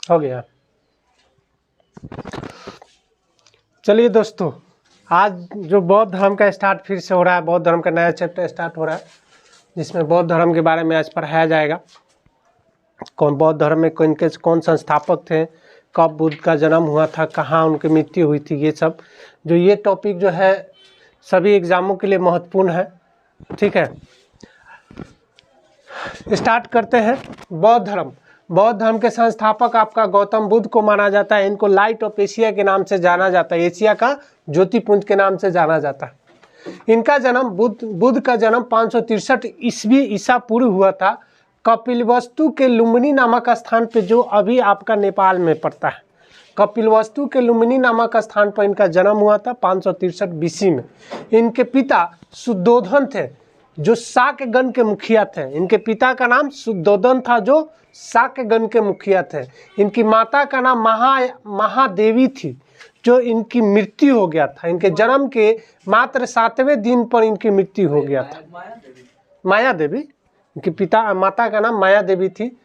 हो गया। चलिए दोस्तों, आज जो बौद्ध धर्म का स्टार्ट फिर से हो रहा है, बौद्ध धर्म का नया चैप्टर स्टार्ट हो रहा है, जिसमें बौद्ध धर्म के बारे में आज पढ़ाया जाएगा। कौन बौद्ध धर्म में कौन संस्थापक थे, कब बुद्ध का जन्म हुआ था, कहाँ उनकी मृत्यु हुई थी, ये सब जो ये टॉपिक जो है सभी एग्जामों के लिए महत्वपूर्ण है। ठीक है, स्टार्ट करते हैं। बौद्ध धर्म, बौद्ध धर्म के संस्थापक आपका गौतम बुद्ध को माना जाता है। इनको लाइट ऑफ एशिया के नाम से जाना जाता है, एशिया का ज्योतिपुंज के नाम से जाना जाता है। इनका जन्म बुद्ध का जन्म 563 ईस्वी ईसा पूर्व हुआ था, कपिलवस्तु के लुम्बिनी नामक स्थान पे, जो अभी आपका नेपाल में पड़ता है। कपिलवस्तु के लुम्बिनी नामक स्थान पर इनका जन्म हुआ था 563 बीसी में। इनके पिता शुद्धोधन थे, जो शाक्यगण के मुखिया थे। इनके पिता का नाम शुद्धोधन था, जो शाक्यगण के मुखिया थे। इनकी माता का नाम महादेवी थी, जो इनकी मृत्यु हो गया था। इनके जन्म के मात्र 7वें दिन पर इनकी मृत्यु हो गया था। माया देवी, इनकी माता का नाम माया देवी थी।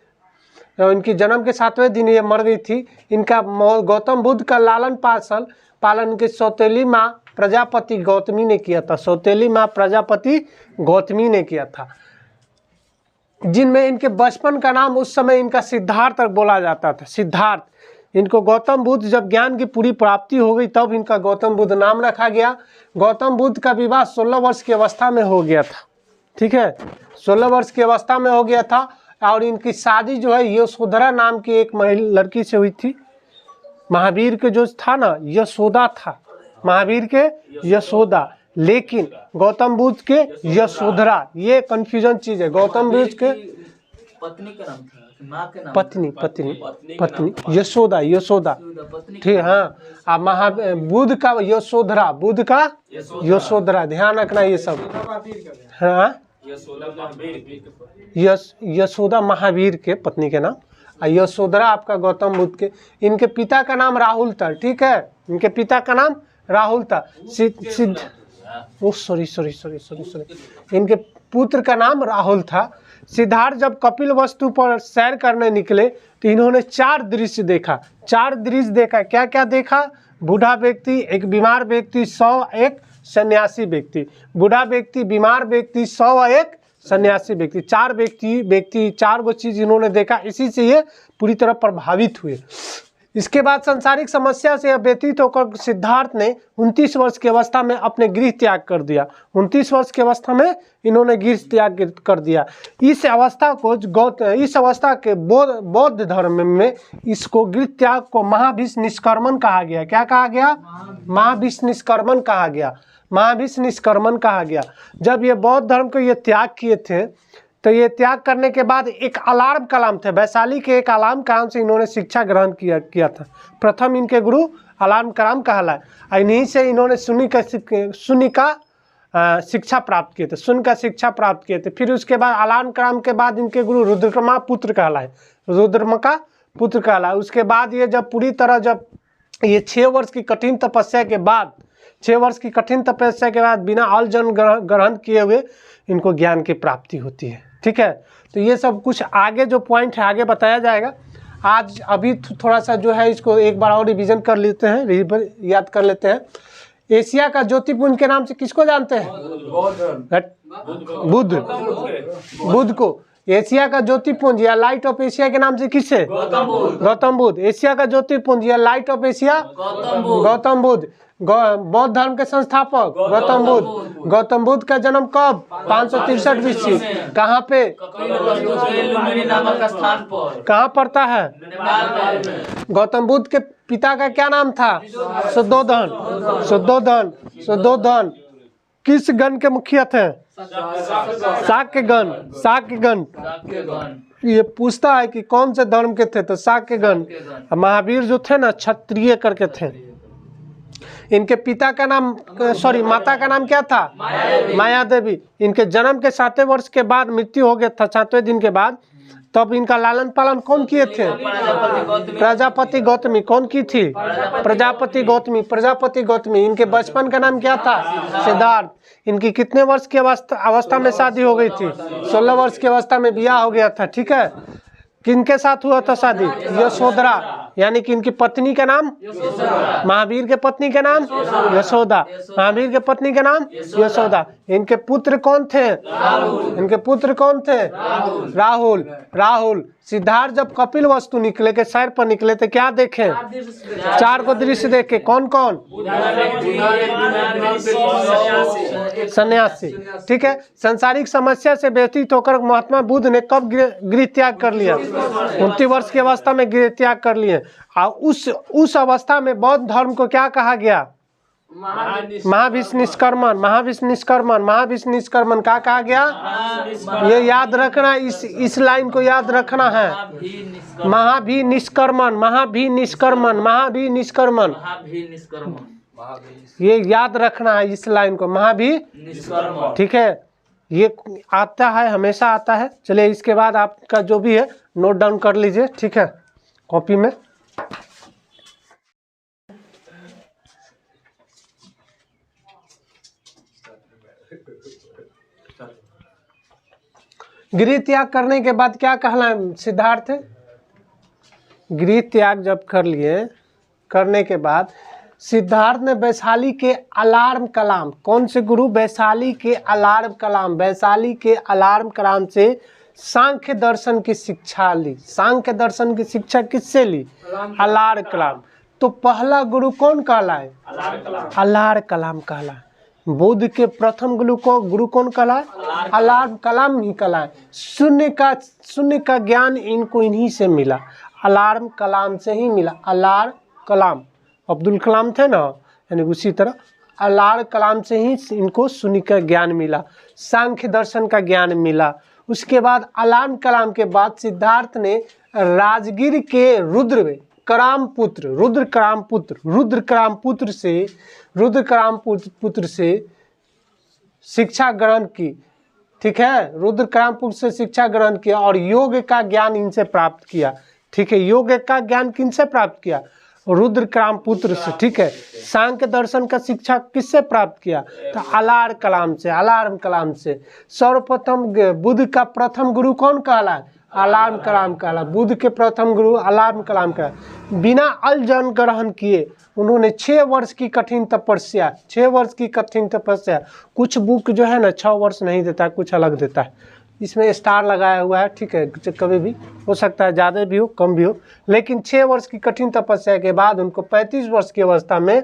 इनकी जन्म के 7वें दिन ये मर गई थी। इनका गौतम बुद्ध का लालन पालन इनकी सौतेली माँ प्रजापति गौतमी ने किया था। सौतेली माँ प्रजापति गौतमी ने किया था, जिनमें इनके बचपन का नाम उस समय इनका सिद्धार्थ बोला जाता था। सिद्धार्थ, इनको गौतम बुद्ध जब ज्ञान की पूरी प्राप्ति हो गई तब इनका गौतम बुद्ध नाम रखा गया। गौतम बुद्ध का विवाह 16 वर्ष की अवस्था में हो गया था। ठीक है, 16 वर्ष की अवस्था में हो गया था। और इनकी शादी जो है यशोधरा नाम की एक लड़की से हुई थी। महावीर के जो था ना, यशोदा था, महावीर के यशोदा, लेकिन गौतम बुद्ध के यशोधरा, ये कंफ्यूजन चीज है। गौतम बुद्ध के पत्नी का नाम था, माँ के नाम पत्नी यशोदा। ठीक, हाँ। अब बुद्ध का यशोधरा, बुद्ध का यशोधरा, ध्यान रखना ये सब। हाँ, यशोदा महावीर के पत्नी के नाम, यशोधरा आपका गौतम बुद्ध के। इनके पिता का नाम राहुल था। ठीक है, इनके पिता का नाम राहुल था। सॉरी, इनके पुत्र का नाम राहुल था। सिद्धार्थ जब कपिल वस्तु पर सैर करने निकले तो इन्होंने 4 दृश्य देखा। 4 दृश्य देखा, क्या क्या देखा? बूढ़ा व्यक्ति, एक बीमार व्यक्ति, 100, एक सन्यासी व्यक्ति। बूढ़ा व्यक्ति, बीमार व्यक्ति, 100, एक सन्यासी व्यक्ति। 4 व्यक्ति 4 गो चीज इन्होंने देखा। इसी से ये पूरी तरह प्रभावित हुए। इसके बाद सांसारिक समस्या से व्यतीत होकर सिद्धार्थ ने 29 वर्ष की अवस्था में अपने गृह त्याग कर दिया। 29 वर्ष की अवस्था में इन्होंने गृह त्याग कर दिया। इस अवस्था के बौद्ध धर्म में इसको गृह त्याग को महाभीष निष्कर्मण कहा गया। क्या कहा गया? महाभीष निष्कर्मण कहा गया। महाभीष निष्कर्मण कहा गया। जब ये बौद्ध धर्म को ये त्याग किए थे तो ये त्याग करने के बाद एक अलार्म कलाम थे, वैशाली के एक अलार्म कलाम से इन्होंने शिक्षा ग्रहण किया था। प्रथम इनके गुरु अलार्म कलाम कहलाए। इन्हीं से इन्होंने शून्य का शिक्षा प्राप्त किए थे, शून्य का शिक्षा प्राप्त किए थे। फिर उसके बाद अलार्म कलाम के बाद इनके गुरु रुद्रमा पुत्र कहलाए, रुद्रमा का पुत्र कहलाए। उसके बाद ये जब पूरी तरह जब ये 6 वर्ष की कठिन तपस्या के बाद, 6 वर्ष की कठिन तपस्या के बाद बिना अल जल ग्रहण किए हुए इनको ज्ञान की प्राप्ति होती है। ठीक है, तो ये सब कुछ आगे जो पॉइंट है आगे बताया जाएगा। आज अभी थोड़ा सा जो है इसको एक बार और रिवीजन कर लेते हैं, याद कर लेते हैं। एशिया का ज्योतिपुंज के नाम से किसको जानते हैं? बुद्ध को। एशिया का ज्योतिपुंज या लाइट ऑफ एशिया के नाम से किससे? गौतम बुद्ध। एशिया का ज्योतिपुंज या light of Asia Gautam Buddha. बौद्ध धर्म के संस्थापक गौतम बुद्ध। गौतम बुद्ध का जन्म कब? 563 बीसी। कहाँ पे? कहाँ पड़ता है? गौतम बुद्ध के पिता का क्या नाम था? शुद्धोधन। किस गण के मुखिया थे? शाक्यगण। ये पूछता है कि कौन से धर्म के थे, तो शाक्यगण। महावीर जो थे ना, क्षत्रिय करके थे। इनके पिता का नाम माता का नाम क्या था? माया देवी। इनके जन्म के 7वें वर्ष के बाद मृत्यु हो गया था, 7वें दिन के बाद। तब इनका लालन पालन कौन किए थे? प्रजापति गौतमी। कौन की थी? प्रजापति गौतमी। इनके बचपन का नाम क्या था? सिद्धार्थ। इनकी कितने वर्ष की अवस्था में शादी हो गई थी? 16 वर्ष की अवस्था में ब्याह हो गया था। ठीक है, किनके साथ हुआ था शादी? यशोधरा, यानी कि इनकी पत्नी का नाम महावीर के पत्नी का नाम यशोदा, महावीर के पत्नी का नाम यशोदा। इनके पुत्र कौन थे? इनके पुत्र कौन थे? राहुल। राहुल। सिद्धार्थ जब कपिल वस्तु निकले के सैर पर निकले थे, क्या देखे? 4 को दृश्य देखे। कौन कौन? सन्यासी। ठीक है, सांसारिक समस्या से व्यतीत होकर महात्मा बुद्ध ने कब गृह त्याग कर लिया? 29 वर्ष की अवस्था में गृह त्याग कर लिए। और उस अवस्था में बौद्ध धर्म को क्या कहा गया? महाभिनिष्क्रमण। महाभिनिष्क्रमण। महाभिनिष्क्रमण का कहा गया? ये याद रखना, इस लाइन को याद रखना है। महाभिनिष्क्रमण। महाभिनिष्क्रमण। महाभिनिष्क्रमण, ये याद रखना है इस लाइन को, महाभिनिष्क्रमण। ठीक है, ये आता है, हमेशा आता है। चलिए इसके बाद आपका जो भी है नोट डाउन कर लीजिए। ठीक है, कॉपी में। गृह त्याग करने के बाद क्या कहला सिद्धार्थ? गृह त्याग जब कर लिए, करने के बाद सिद्धार्थ ने वैशाली के अलार्म कलाम, कौन से गुरु? वैशाली के अलार्म कलाम। वैशाली के अलार्म कलाम से सांख्य दर्शन की शिक्षा ली। सांख्य दर्शन की शिक्षा किससे ली? अलार्म कलाम। तो पहला गुरु कौन कहलाए? अलार्म कलाम कहलाए। बुद्ध के प्रथम गुरु कौन कहलाए? अलार्म कलाम ही कहलाए। शून्य का ज्ञान इनको इन्हीं से मिला, अलार्म कलाम से ही मिला। अलार्म कलाम, अब्दुल कलाम थे ना, यानी उसी तरह अलार्म कलाम से ही इनको शून्य का ज्ञान मिला, सांख्य दर्शन का ज्ञान मिला। उसके बाद अलार्म कलाम के बाद सिद्धार्थ ने राजगीर के रुद्र पुत्र से शिक्षा ग्रहण की। ठीक है, रुद्रकामपुत्र से शिक्षा ग्रहण किया और योग का ज्ञान इनसे प्राप्त किया। ठीक है, योग का ज्ञान किनसे प्राप्त किया? रुद्रकामपुत्र से। ठीक है, सांख्य दर्शन का शिक्षा किससे प्राप्त किया? तो अलार्म कलाम से। अलार्म कलाम से सर्वप्रथम बुद्ध का प्रथम गुरु कौन कहला? अलार्म कलाम कहला। बुद्ध के प्रथम गुरु अलार्म कलाम का। बिना अल्जन ग्रहण किए उन्होंने 6 वर्ष की कठिन तपस्या, 6 वर्ष की कठिन तपस्या। कुछ बुक जो है ना 6 वर्ष नहीं देता है, कुछ अलग देता है, इसमें स्टार लगाया हुआ है। ठीक है, कभी भी हो सकता है ज़्यादा भी हो कम भी हो, लेकिन 6 वर्ष की कठिन तपस्या के बाद उनको 35 वर्ष की अवस्था में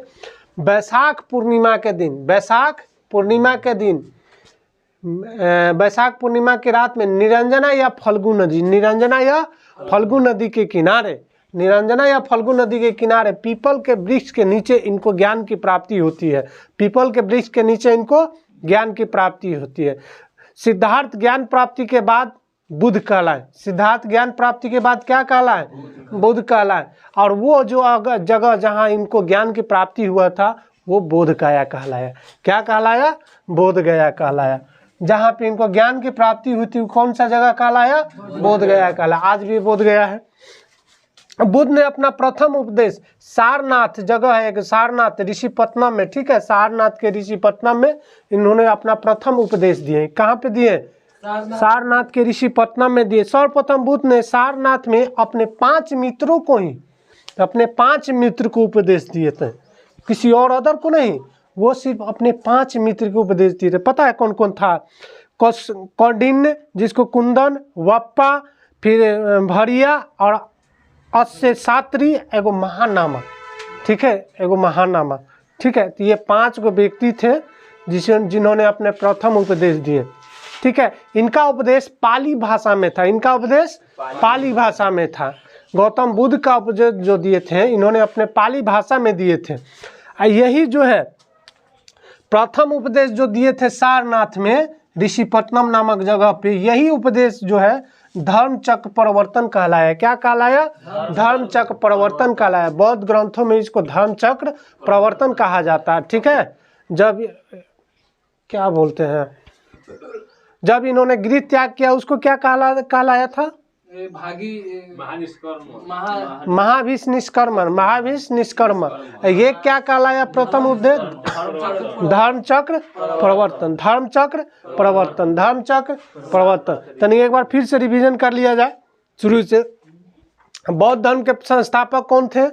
बैसाख पूर्णिमा के दिन, बैसाख पूर्णिमा की रात में निरंजना या फल्गु नदी के किनारे पीपल के वृक्ष के नीचे इनको ज्ञान की प्राप्ति होती है। पीपल के वृक्ष के नीचे इनको ज्ञान की प्राप्ति होती है। सिद्धार्थ ज्ञान प्राप्ति के बाद बुद्ध कहलाए। सिद्धार्थ ज्ञान प्राप्ति के बाद क्या कहलाए? बुद्ध कहलाए। और वो जो जगह जहाँ इनको ज्ञान की प्राप्ति हुआ था वो बोध गया कहलाया। क्या कहलाया? बोध गया कहलाया। जहाँ पे इनको ज्ञान की प्राप्ति हुई थी कौन सा जगह कहलाया? बोध गया कहलाया। आज भी बोध गया है। बुद्ध ने अपना प्रथम उपदेश सारनाथ जगह है एक, सारनाथ ऋषिपत्तनम में। ठीक है, सारनाथ के ऋषिपत्तनम में इन्होंने अपना प्रथम उपदेश दिए। कहाँ पे दिए? सारनाथ के ऋषिपत्तनम में दिए। सर्वप्रथम बुद्ध ने सारनाथ में अपने 5 मित्रों को ही, अपने 5 मित्र को उपदेश दिए थे, किसी और अदर को नहीं। वो सिर्फ अपने 5 मित्र को उपदेश दिए थे। पता है कौन कौन था? कौंडिन्य, जिसको कुंदन, वप्पा, फिर भरिया और अस्य सात्री, एगो महानामा। ठीक है, एगो महानामा। ठीक है, तो ये 5 गो व्यक्ति थे जिन्होंने अपने प्रथम उपदेश दिए। ठीक है, इनका उपदेश पाली भाषा में था। इनका उपदेश पाली भाषा में था। गौतम बुद्ध का उपदेश जो दिए थे इन्होंने अपने पाली भाषा में दिए थे। यही जो है प्रथम उपदेश जो दिए थे सारनाथ में ऋषिपत्तनम नामक जगह पे, यही उपदेश जो है धर्म चक्र प्रवर्तन कहलाया। क्या कहलाया? धर्म चक्र प्रवर्तन कहलाया। बौद्ध ग्रंथों में इसको धर्म चक्र प्रवर्तन कहा जाता है। ठीक है, जब क्या बोलते हैं, जब इन्होंने गृह त्याग किया उसको क्या कहलाया था? महाभीष निष्कर्मण, महाभीष निष्कर्मण। ये क्या कहलाया? प्रथम उपदेश धर्म चक्र प्रवर्तन, धर्म चक्र प्रवर्तन, धर्म चक्र प्रवर्तन। तनिक एक बार फिर से रिवीजन कर लिया जाए शुरू से। बौद्ध धर्म के संस्थापक कौन थे?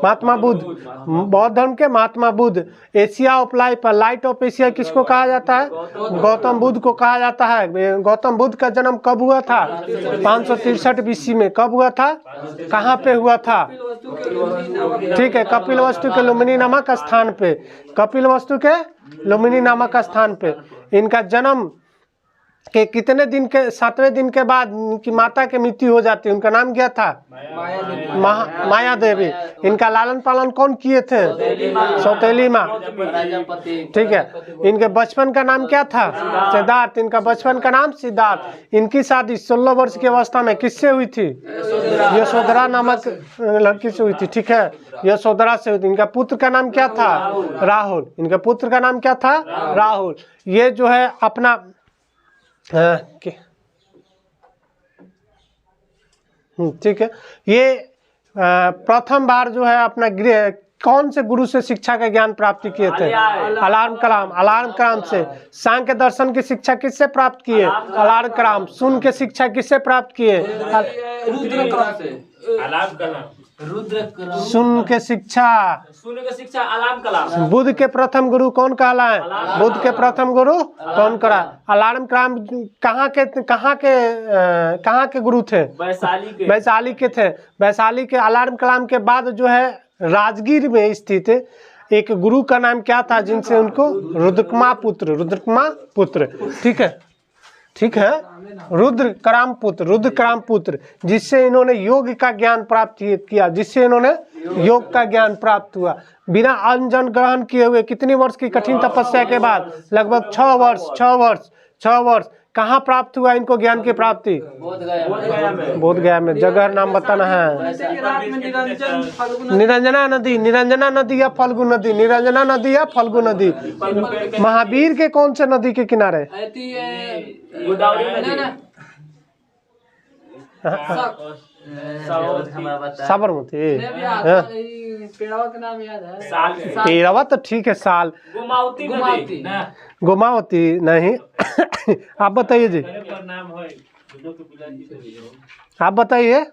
महात्मा बुद्ध। बौद्ध धर्म के Mahatma Buddha. Asia of life, light of Asia किसको कहा जाता है? गौतम बुद्ध को कहा जाता है। गौतम बुद्ध का जन्म कब हुआ था? 563 BC में। कब हुआ था? कहाँ पे हुआ था? ठीक है, कपिलवस्तु के लुम्बिनी नामक स्थान पे, कपिलवस्तु के लुम्बिनी नामक स्थान पे। इनका जन्म के कितने दिन के? 7वें दिन के बाद इनकी माता की मृत्यु हो जाती है। उनका नाम क्या था? माया देवी। इनका लालन पालन कौन किए थे? सौतेली माँ। ठीक है। इनके बचपन का नाम क्या था? सिद्धार्थ। इनका बचपन का नाम सिद्धार्थ। इनकी शादी 16 वर्ष की अवस्था में किससे हुई थी? यशोधरा नामक लड़की से हुई थी। ठीक है, यशोधरा से हुई थी। इनका पुत्र का नाम क्या था? राहुल। इनका पुत्र का नाम क्या था? राहुल। ये जो है अपना ठीक है, ये प्रथम बार जो है अपना कौन से गुरु से शिक्षा का ज्ञान प्राप्ति किए थे? अलार्म कलाम। अलार्म कलाम से। सांख्य दर्शन की शिक्षा किससे प्राप्त किए? अलार्म कलाम। सुन के शिक्षा किससे प्राप्त किए? सुन के शिक्षा अलार्म कलाम। बुद्ध के प्रथम गुरु कौन कहलाए? बुद्ध के प्रथम गुरु कौन करा? अलार्म कलाम कहाँ के गुरु थे? वैशाली के थे। वैशाली के अलार्म कलाम के बाद जो है राजगीर में स्थित एक गुरु का नाम क्या था, जिनसे उनको रुद्रकुमा पुत्र। ठीक है, ठीक है, रुद्रकराम पुत्र, जिससे इन्होंने योग का ज्ञान प्राप्त किया, जिससे इन्होंने योग का ज्ञान प्राप्त हुआ। बिना अन्न जल ग्रहण किए हुए कितनी वर्ष की कठिन तपस्या के बाद? लगभग 6 वर्ष। कहाँ प्राप्त हुआ इनको ज्ञान की प्राप्ति? बोधगया में। जगह नाम बताना है। निरंजना नदी या फल्गु नदी? निरंजना नदी या फल्गु नदी? महावीर के कौन से नदी के किनारे? साबरमती। पेड़वा तो ठीक है। साल गोमावती नहीं। आप बताइए जी, आप बताइए।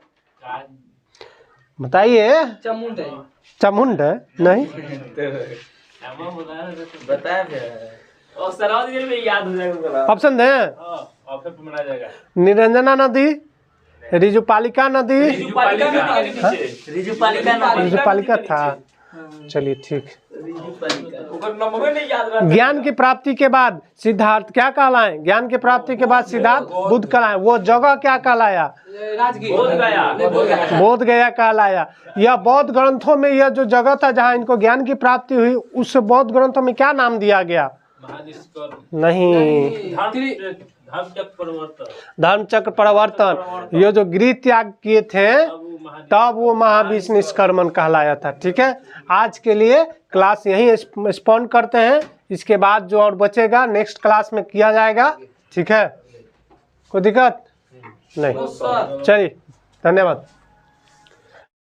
चामुंड नहीं। ऑप्शन दे। निरंजना नदी, रिजुपालिका नदी। रिजुपालिका था। चलिए ठीक। ज्ञान की प्राप्ति के बाद सिद्धार्थ क्या कहलाए? ज्ञान की प्राप्ति के बाद सिद्धार्थ बुद्ध कहलाए। वो जगह क्या कहलाया? बोधगया कहलाया। यह बौद्ध ग्रंथों में यह जो जगह था जहाँ इनको ज्ञान की प्राप्ति हुई, उस बौद्ध ग्रंथों में क्या नाम दिया गया? नहीं, धर्म चक्र प्रवर्तन। ये जो गृह त्याग किए थे तब वो महाभीष निष्कर्मण कहलाया था। ठीक है, आज के लिए क्लास यहीं स्पॉन्ड करते हैं। इसके बाद जो और बचेगा नेक्स्ट क्लास में किया जाएगा। ठीक है, कोई दिक्कत नहीं। चलिए, धन्यवाद।